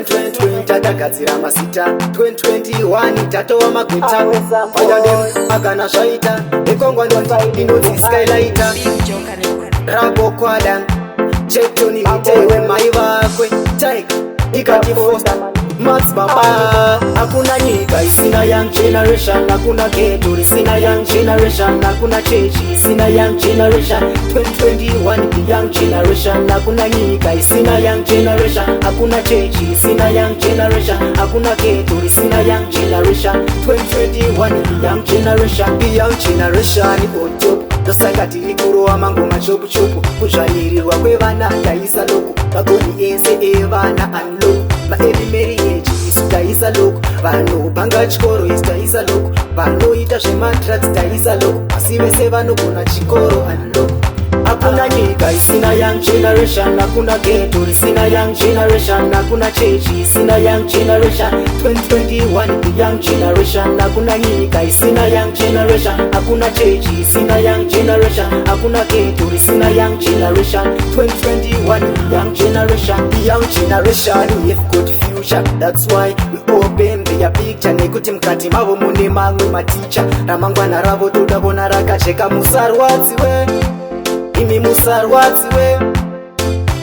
2020 tatagadzira masita, 2021 tatova magwita, padadem akana zvaita, ekongwa ndoti inonzi skylighter, rabo kwada chetoni tewe mai vakwe taika ikati fosta Max Baba. Hakuna nyika isina young generation, hakuna ghetto isina young generation, hakuna chechi isina young generation. 2021 the young generation, hakuna nyika isina young generation, hakuna chechi isina young generation, hakuna ghetto isina young generation. 2021 the young generation, the young generation on top. Tosaka tiri kurowa mangoma chopu chopu, kuzvanirirwa kwevana taisa loko, magoni ese evana unlock, maevi marriage isu taisa loko, vanobhanga chikoro isu taisa loko, vanoita zvematrats taisa loko, asi vese vanogona chikoro unlock. Hakuna nyika isina young generation, hakuna ghetto isina young generation, hakuna chechi isina young generation. 2021 the young generation, hakuna nyika isina young generation, hakuna chechi isina young generation, hakuna ghetto isina young generation. 2021 the young generation, the young generation, we've got future, that's why we open their picture. Nekuti mkati mavo mune mamwe maticha, ramangwana ravo toda kuona rakacheka. Musarwadziwe imi musarwadziwe,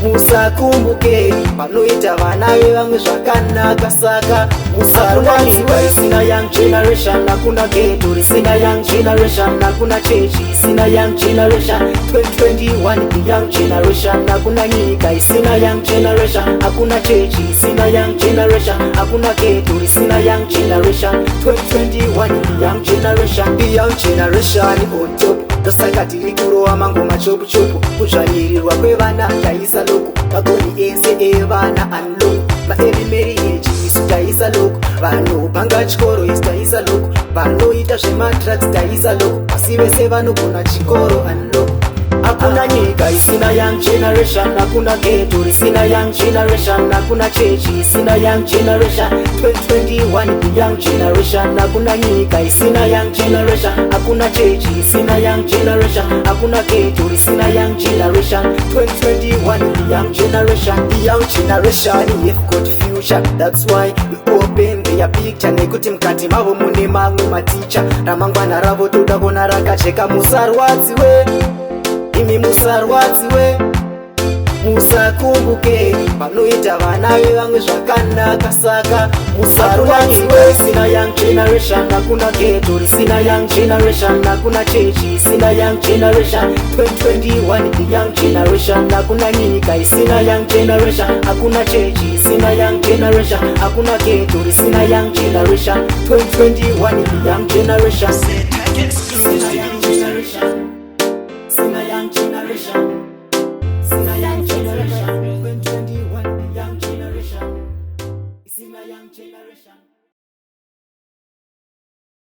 musakumbuke panoita vana vevamwe zvakanaka. Saka musarwadziwe, isina young generation, hakuna ghetto isina young generation, hakuna chechi isina young generation. 2021 the young generation, hakuna nyika isina young generation, hakuna chechi isina young generation, hakuna ghetto isina young generation. 2021 the young generation, the young generation on top. Tosaka tiri kurowa mangoma chopu chopu, kuzvanirirwa kwevana taisa loko, magoni ese evana unlock, maevi marriage isu taisa loko, vanobhanga chikoro isu taisa loko, vanoita zvematrats taisa loko, asi vese vanogona chikoro unlock. Hakuna nyika isina young generation, hakuna ghetto isina young generation, hakuna chechi isina young generation. 2021 the young generation, hakuna nyika isina young generation, hakuna chechi isina young generation, hakuna ghetto isina young generation. 2021 the young generation, the young generation, we've got future, that's why we open their picture. Nekuti mkati mavo mune mamwe maticha, ramangwana ravo toda kuona rakacheka. Musarwadziwe imi musarwadziwe, musakumbuke panoita vana vevamwe zvakanaka. Saka musarwadziwe, isina young generation, hakuna ghetto isina young generation, hakuna chechi isina young generation. 2021 the young generation, hakuna nyika isina young generation, hakuna chechi isina young generation, hakuna ghetto isina young generation. 2021 the young generation, isina young generation, isina young generation, isina young generation. 2021 the young generation, isina young generation.